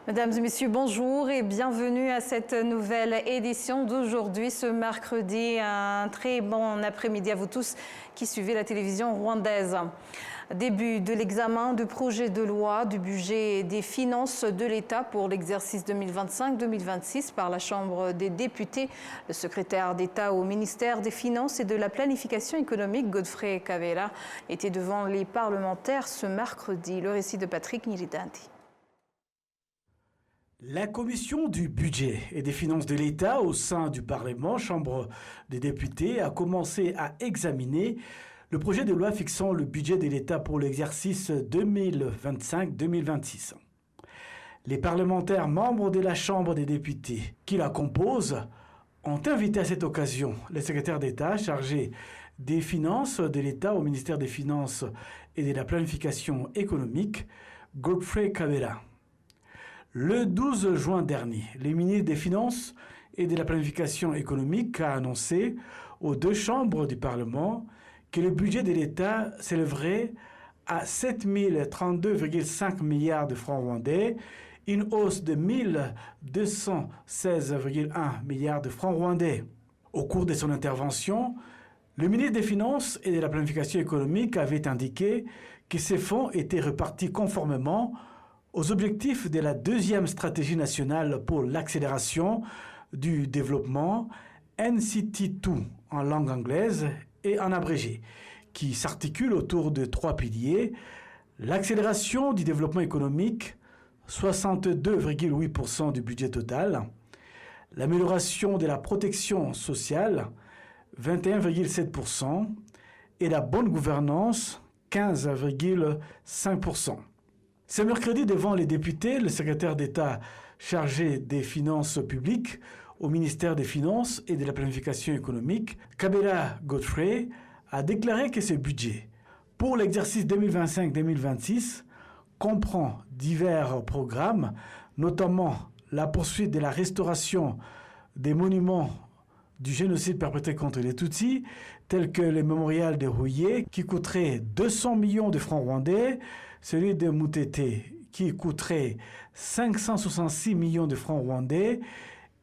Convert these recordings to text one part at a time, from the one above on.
Mesdames et messieurs, bonjour et bienvenue à cette nouvelle édition d'aujourd'hui, ce mercredi. Un très bon après-midi à vous tous qui suivez la télévision rwandaise. Début de l'examen du projet de loi du budget des finances de l'État pour l'exercice 2025-2026 par la Chambre des députés. Le secrétaire d'État au ministère des Finances et de la Planification économique, Godfrey Kabera, était devant les parlementaires ce mercredi. Le récit de Patrick Niridanti. La commission du budget et des finances de l'État au sein du Parlement, Chambre des députés, a commencé à examiner le projet de loi fixant le budget de l'État pour l'exercice 2025-2026. Les parlementaires membres de la Chambre des députés qui la composent ont invité à cette occasion le secrétaire d'État chargé des finances de l'État au ministère des Finances et de la Planification économique, Godfrey Kabera. Le 12 juin dernier, le ministre des Finances et de la Planification économique a annoncé aux deux chambres du Parlement que le budget de l'État s'élèverait à 7 032,5 milliards de francs rwandais, une hausse de 1 216,1 milliards de francs rwandais. Au cours de son intervention, le ministre des Finances et de la Planification économique avait indiqué que ces fonds étaient repartis conformément aux objectifs de la deuxième stratégie nationale pour l'accélération du développement, NCT2 en langue anglaise et en abrégé, qui s'articule autour de trois piliers: l'accélération du développement économique, 62,8% du budget total, l'amélioration de la protection sociale, 21,7%, et la bonne gouvernance, 15,5%. Ce mercredi, devant les députés, le secrétaire d'État chargé des finances publiques au ministère des Finances et de la Planification économique, Kabera Godfrey, a déclaré que ce budget pour l'exercice 2025-2026 comprend divers programmes, notamment la poursuite de la restauration des monuments du génocide perpétré contre les Tutsis, tels que le mémorial de Rouillé, qui coûterait 200 millions de francs rwandais, celui de Mutete, qui coûterait 566 millions de francs rwandais,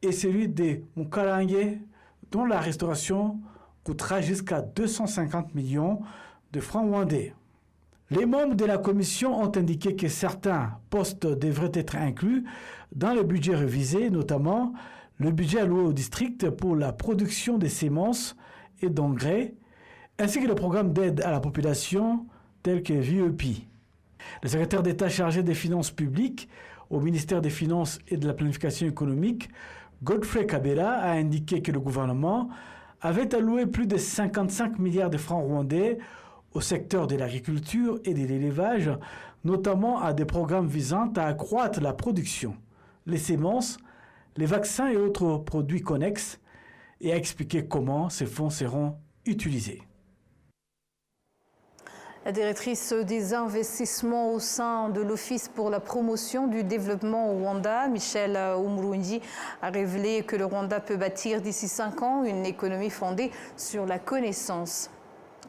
et celui de Mukarange, dont la restauration coûtera jusqu'à 250 millions de francs rwandais. Les membres de la commission ont indiqué que certains postes devraient être inclus dans le budget révisé, notamment le budget alloué au district pour la production des semences et d'engrais, ainsi que le programme d'aide à la population tel que VEP. Le secrétaire d'État chargé des finances publiques au ministère des Finances et de la Planification économique, Godfrey Kabera, a indiqué que le gouvernement avait alloué plus de 55 milliards de francs rwandais au secteur de l'agriculture et de l'élevage, notamment à des programmes visant à accroître la production, les semences, les vaccins et autres produits connexes, et a expliqué comment ces fonds seront utilisés. La directrice des investissements au sein de l'Office pour la promotion du développement au Rwanda, Michel Umurungi, a révélé que le Rwanda peut bâtir d'ici 5 ans une économie fondée sur la connaissance.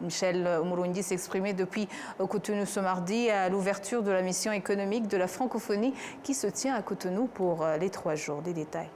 Michel Umurungi s'exprimait depuis Cotonou ce mardi à l'ouverture de la mission économique de la francophonie qui se tient à Cotonou pour les 3 jours. Des détails.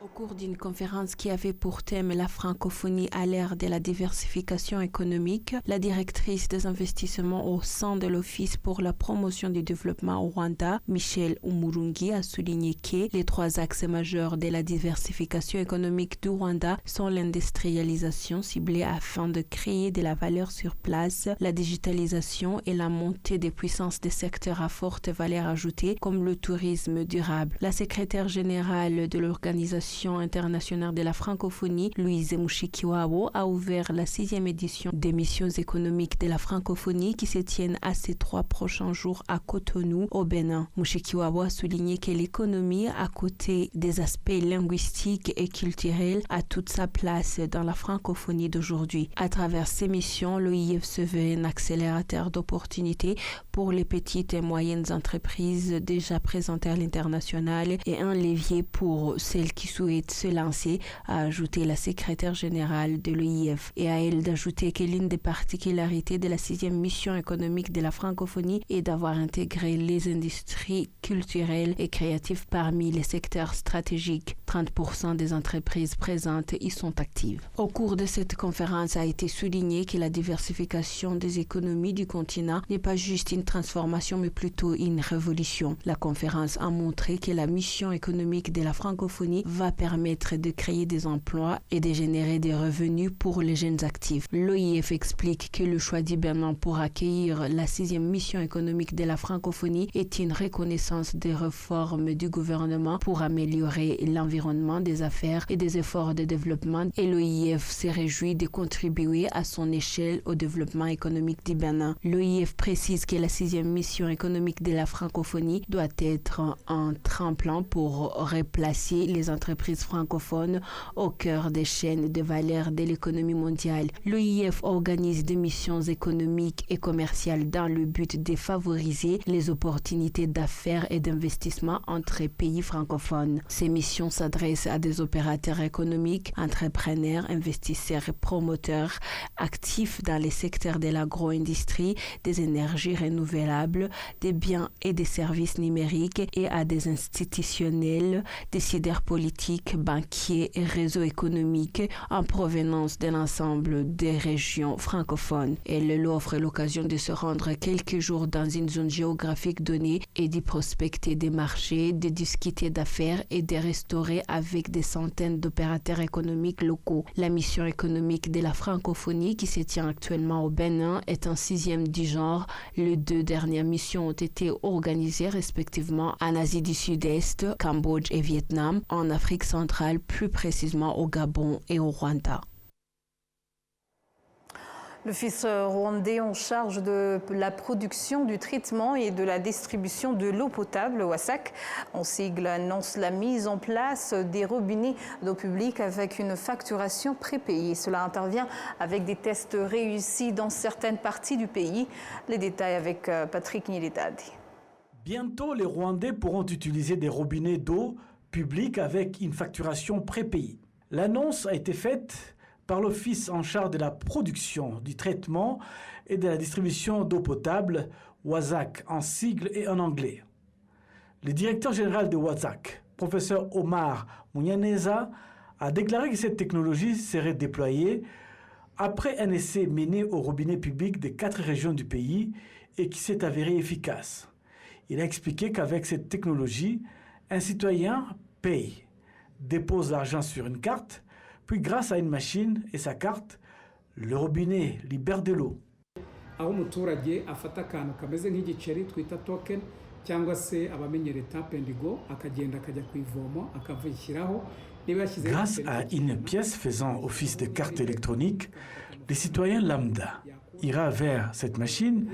Au cours d'une conférence qui avait pour thème la francophonie à l'ère de la diversification économique, la directrice des investissements au sein de l'Office pour la promotion du développement au Rwanda, Michel Umurungi, a souligné que les 3 axes majeurs de la diversification économique du Rwanda sont l'industrialisation ciblée afin de créer de la valeur sur place, la digitalisation et la montée des puissances des secteurs à forte valeur ajoutée comme le tourisme durable. La secrétaire générale de l'organisation internationale de la francophonie, Louise Mushikiwabo, a ouvert la 6e édition des missions économiques de la francophonie qui se tiennent à ces 3 prochains jours à Cotonou, au Bénin. Mushikiwabo a souligné que l'économie, à côté des aspects linguistiques et culturels, a toute sa place dans la francophonie d'aujourd'hui. À travers ces missions, l'OIF se veut un accélérateur d'opportunités pour les petites et moyennes entreprises déjà présentées à l'international et un levier pour celles qui souffrent souhaite se lancer, a ajouté la secrétaire générale de l'OIF, et à elle d'ajouter que l'une des particularités de la 6e mission économique de la francophonie est d'avoir intégré les industries culturelles et créatives parmi les secteurs stratégiques. 30% des entreprises présentes y sont actives. Au cours de cette conférence a été souligné que la diversification des économies du continent n'est pas juste une transformation mais plutôt une révolution. La conférence a montré que la mission économique de la francophonie va permettre de créer des emplois et de générer des revenus pour les jeunes actifs. L'OIF explique que le choix du Bénin pour accueillir la 6e mission économique de la francophonie est une reconnaissance des réformes du gouvernement pour améliorer l'environnement des affaires et des efforts de développement, et l'OIF se réjouit de contribuer à son échelle au développement économique du Bénin. L'OIF précise que la 6e mission économique de la francophonie doit être un tremplin pour replacer les entreprises francophones au cœur des chaînes de valeur de l'économie mondiale. L'OIF organise des missions économiques et commerciales dans le but de favoriser les opportunités d'affaires et d'investissement entre pays francophones. Ces missions s'adressent à des opérateurs économiques, entrepreneurs, investisseurs et promoteurs actifs dans les secteurs de l'agro-industrie, des énergies renouvelables, des biens et des services numériques, et à des institutionnels, décideurs politiques, banquiers et réseaux économiques en provenance de l'ensemble des régions francophones. Elle leur offre l'occasion de se rendre quelques jours dans une zone géographique donnée et d'y prospecter des marchés, de discuter d'affaires et de restaurer avec des centaines d'opérateurs économiques locaux. La mission économique de la francophonie qui se tient actuellement au Bénin est un 6e du genre. Les 2 dernières missions ont été organisées respectivement en Asie du Sud-Est, Cambodge et Vietnam, en Afrique centrale, plus précisément au Gabon et au Rwanda. L'Office rwandais en charge de la production, du traitement et de la distribution de l'eau potable, WASAC, en sigle, annonce la mise en place des robinets d'eau publique avec une facturation prépayée. Cela intervient avec des tests réussis dans certaines parties du pays. Les détails avec Patrick Niletadi. Bientôt, les Rwandais pourront utiliser des robinets d'eau publique avec une facturation prépayée. L'annonce a été faite par l'Office en charge de la production, du traitement et de la distribution d'eau potable, WASAC en sigle et en anglais. Le directeur général de WASAC, professeur Omar Munyaneza, a déclaré que cette technologie serait déployée après un essai mené au robinet public des 4 régions du pays et qui s'est avéré efficace. Il a expliqué qu'avec cette technologie, un citoyen paye, dépose l'argent sur une carte, puis grâce à une machine et sa carte, le robinet libère de l'eau. Aho umuturage afata akantu kameze nk'igiceri twita token cyangwa se abamenyere tap and go akagenda akajya ku ivomo akavushyiraho. Grâce à une pièce faisant office de carte électronique, le citoyen lambda ira vers cette machine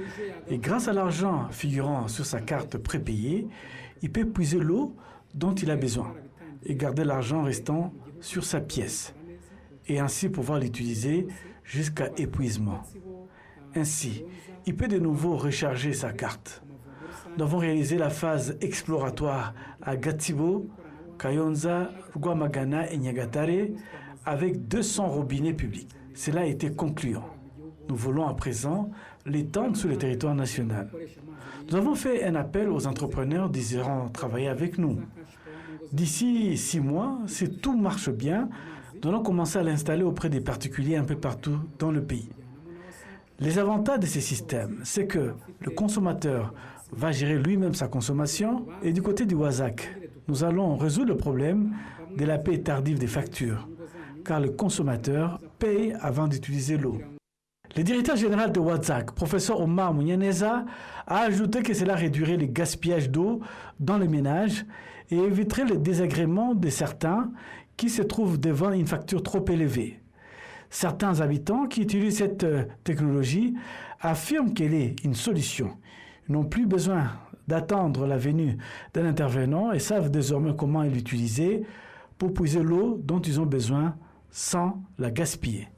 et grâce à l'argent figurant sur sa carte prépayée, il peut puiser l'eau dont il a besoin et garder l'argent restant sur sa pièce et ainsi pouvoir l'utiliser jusqu'à épuisement. Ainsi, il peut de nouveau recharger sa carte. Nous avons réalisé la phase exploratoire à Gatsibo, Kayonza, Rwamagana et Nyagatare avec 200 robinets publics. Cela a été concluant. Nous voulons à présent l'étendre sur le territoire national. Nous avons fait un appel aux entrepreneurs désirant travailler avec nous. D'ici 6 mois, si tout marche bien, nous allons commencer à l'installer auprès des particuliers un peu partout dans le pays. Les avantages de ces systèmes, c'est que le consommateur va gérer lui-même sa consommation et du côté du WASAC, nous allons résoudre le problème de la paie tardive des factures, car le consommateur paye avant d'utiliser l'eau. Le directeur général de WASAC, professeur Omar Munyaneza, a ajouté que cela réduirait le gaspillage d'eau dans les ménages et éviterait le désagrément de certains qui se trouvent devant une facture trop élevée. Certains habitants qui utilisent cette technologie affirment qu'elle est une solution. Ils n'ont plus besoin d'attendre la venue d'un intervenant et savent désormais comment l'utiliser pour puiser l'eau dont ils ont besoin sans la gaspiller.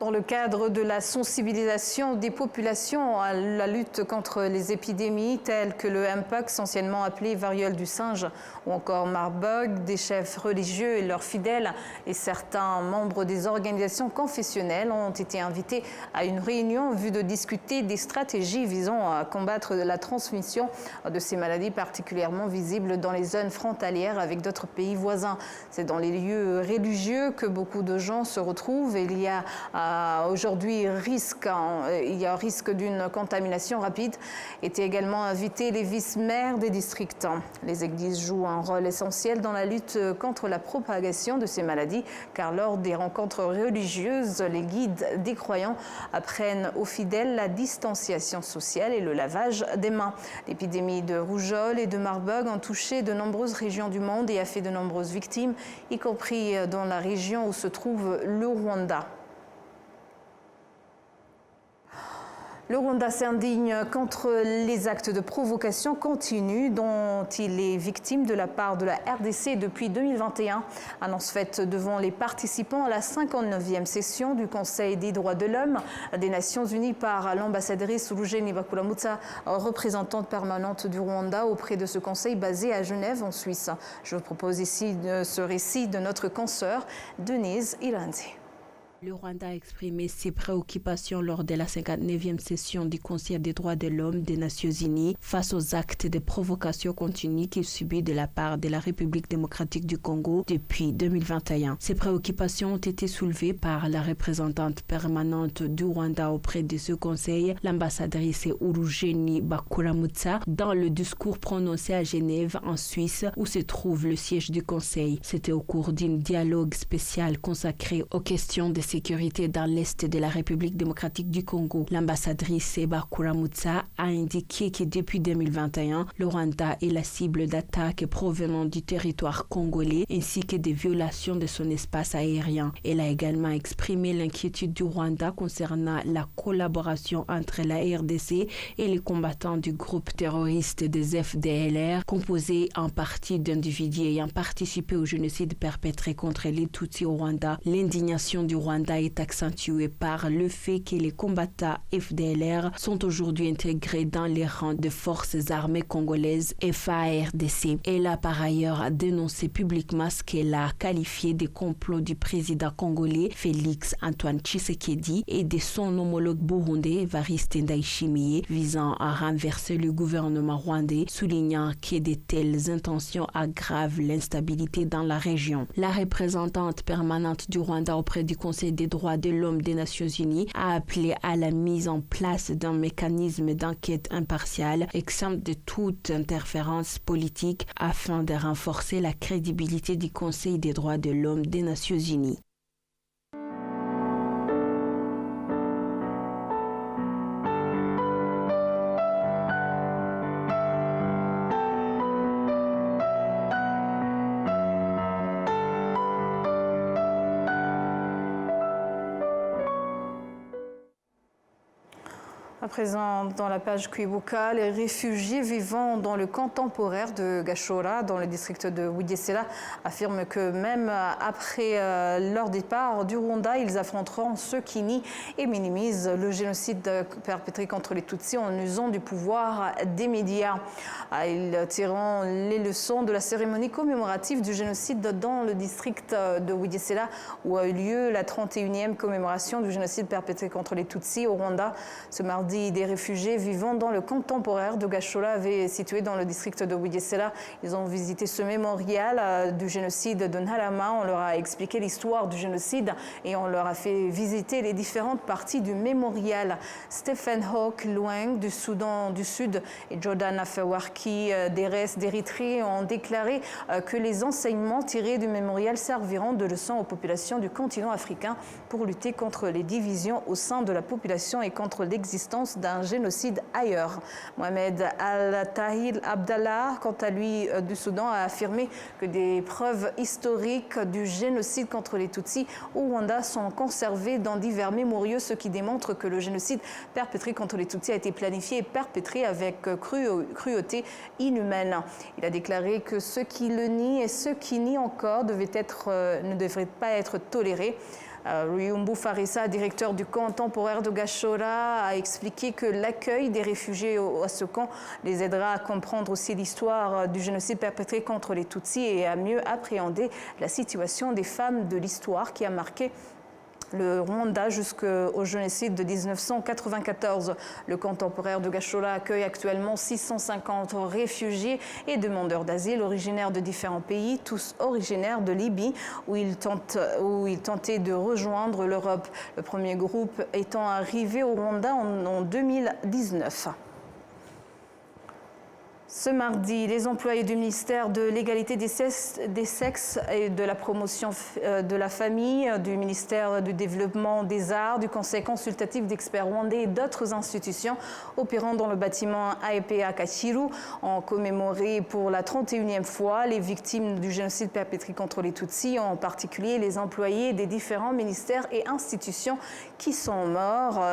Dans le cadre de la sensibilisation des populations à la lutte contre les épidémies telles que le Mpox, anciennement appelé variole du singe, ou encore Marburg, des chefs religieux et leurs fidèles et certains membres des organisations confessionnelles ont été invités à une réunion en vue de discuter des stratégies visant à combattre la transmission de ces maladies particulièrement visibles dans les zones frontalières avec d'autres pays voisins. C'est dans les lieux religieux que beaucoup de gens se retrouvent et il y a aujourd'hui risque d'une contamination rapide. Étaient également invités les vice-maires des districts. Les églises jouent un rôle essentiel dans la lutte contre la propagation de ces maladies, car lors des rencontres religieuses, les guides des croyants apprennent aux fidèles la distanciation sociale et le lavage des mains. L'épidémie de rougeole et de Marburg ont touché de nombreuses régions du monde et a fait de nombreuses victimes, y compris dans la région où se trouve le Rwanda. Le Rwanda s'indigne contre les actes de provocation continue dont il est victime de la part de la RDC depuis 2021. Annonce faite devant les participants à la 59e session du Conseil des droits de l'homme des Nations Unies par l'ambassadrice Urujeni Bakuramutsa, représentante permanente du Rwanda auprès de ce conseil basé à Genève en Suisse. Je vous propose ici ce récit de notre consoeur Denise Iranzi. Le Rwanda a exprimé ses préoccupations lors de la 59e session du Conseil des droits de l'homme des Nations Unies face aux actes de provocation continue qu'il subit de la part de la République démocratique du Congo depuis 2021. Ces préoccupations ont été soulevées par la représentante permanente du Rwanda auprès de ce Conseil, l'ambassadrice Urujeni Bakuramutsa, dans le discours prononcé à Genève, en Suisse, où se trouve le siège du Conseil. C'était au cours d'un dialogue spécial consacré aux questions de sécurité dans l'Est de la République démocratique du Congo. L'ambassadrice Bakuramutsa a indiqué que depuis 2021, le Rwanda est la cible d'attaques provenant du territoire congolais ainsi que des violations de son espace aérien. Elle a également exprimé l'inquiétude du Rwanda concernant la collaboration entre la RDC et les combattants du groupe terroriste des FDLR, composé en partie d'individus ayant participé au génocide perpétré contre les Tutsis au Rwanda. L'indignation du Rwanda est accentuée par le fait que les combattants FDLR sont aujourd'hui intégrés dans les rangs des forces armées congolaises FARDC. Elle a par ailleurs dénoncé publiquement ce qu'elle a qualifié de complot du président congolais Félix Antoine Tshisekedi et de son homologue burundais Evariste Ndayishimiye visant à renverser le gouvernement rwandais, soulignant que de telles intentions aggravent l'instabilité dans la région. La représentante permanente du Rwanda auprès du Conseil des droits de l'homme des Nations Unies a appelé à la mise en place d'un mécanisme d'enquête impartial, exempt de toute interférence politique, afin de renforcer la crédibilité du Conseil des droits de l'homme des Nations Unies. À présent, dans la page Kwibuka, les réfugiés vivant dans le camp temporaire de Gashora, dans le district de Bugesera, affirment que même après leur départ du Rwanda, ils affronteront ceux qui nient et minimisent le génocide perpétré contre les Tutsis en usant du pouvoir des médias. Ils tireront les leçons de la cérémonie commémorative du génocide dans le district de Bugesera, où a eu lieu la 31e commémoration du génocide perpétré contre les Tutsis au Rwanda. Ce mardi, des réfugiés vivant dans le camp temporaire de Gashora, situé dans le district de Bugesera. Ils ont visité ce mémorial du génocide de Ntarama. On leur a expliqué l'histoire du génocide et on leur a fait visiter les différentes parties du mémorial. Stephen Hawke Lueng du Soudan du Sud et Jordan Afewerki d'Érythrée ont déclaré que les enseignements tirés du mémorial serviront de leçon aux populations du continent africain pour lutter contre les divisions au sein de la population et contre l'existence d'un génocide ailleurs. Mohamed Al-Tahil Abdallah, quant à lui du Soudan, a affirmé que des preuves historiques du génocide contre les Tutsis au Rwanda sont conservées dans divers mémoriaux, ce qui démontre que le génocide perpétré contre les Tutsis a été planifié et perpétré avec cruauté inhumaine. Il a déclaré que ceux qui le nient et ceux qui nient encore ne devraient pas être tolérés. Ruyumbu Farisa, directeur du camp temporaire de Gashora, a expliqué que l'accueil des réfugiés à ce camp les aidera à comprendre aussi l'histoire du génocide perpétré contre les Tutsis et à mieux appréhender la situation des femmes de l'histoire qui a marqué le Rwanda jusqu'au génocide de 1994. Le camp temporaire de Gashora accueille actuellement 650 réfugiés et demandeurs d'asile originaires de différents pays, tous originaires de Libye, où ils tentaient de rejoindre l'Europe. Le premier groupe étant arrivé au Rwanda en 2019. Ce mardi, les employés du ministère de l'égalité des sexes et de la promotion de la famille, du ministère du développement des arts, du conseil consultatif d'experts rwandais et d'autres institutions opérant dans le bâtiment AEPA Kachiru ont commémoré pour la 31e fois les victimes du génocide perpétré contre les Tutsis, en particulier les employés des différents ministères et institutions qui sont morts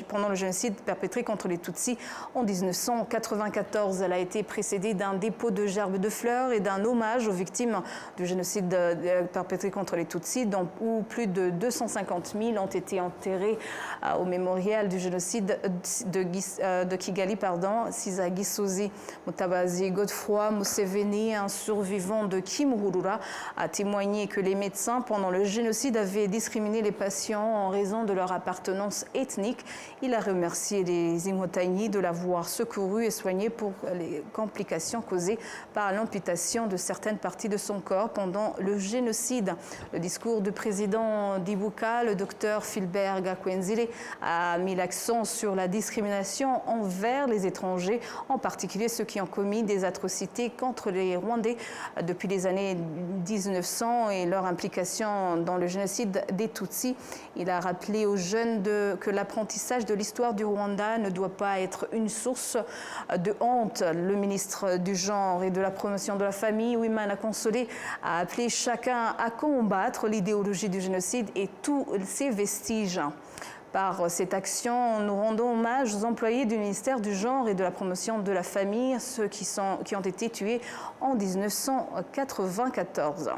pendant le génocide perpétré contre les Tutsis en 1994. Elle a été précédée d'un dépôt de gerbes de fleurs et d'un hommage aux victimes du génocide perpétré contre les Tutsis, où plus de 250 000 ont été enterrés au mémorial du génocide de Kigali. Siza Gisozi Mutabazi Godefroy Museveni, un survivant de Kimihurura, a témoigné que les médecins pendant le génocide avaient discriminé les patients en raison de leur appartenance ethnique. Il a remercié les Inkotanyi de l'avoir secouru et soigné pour les complications causées par l'amputation de certaines parties de son corps pendant le génocide. Le discours du président d'Ibuka, le docteur Philbert Gakwenzile, a mis l'accent sur la discrimination envers les étrangers, en particulier ceux qui ont commis des atrocités contre les Rwandais depuis les années 1900 et leur implication dans le génocide des Tutsis. Il a rappelé aux jeunes que l'apprentissage de l'histoire du Rwanda ne doit pas être une source de honte. Le ministre du Genre et de la Promotion de la Famille, Uwimana Consolé, a appelé chacun à combattre l'idéologie du génocide et tous ses vestiges. Par cette action, nous rendons hommage aux employés du ministère du Genre et de la Promotion de la Famille, ceux qui ont été tués en 1994.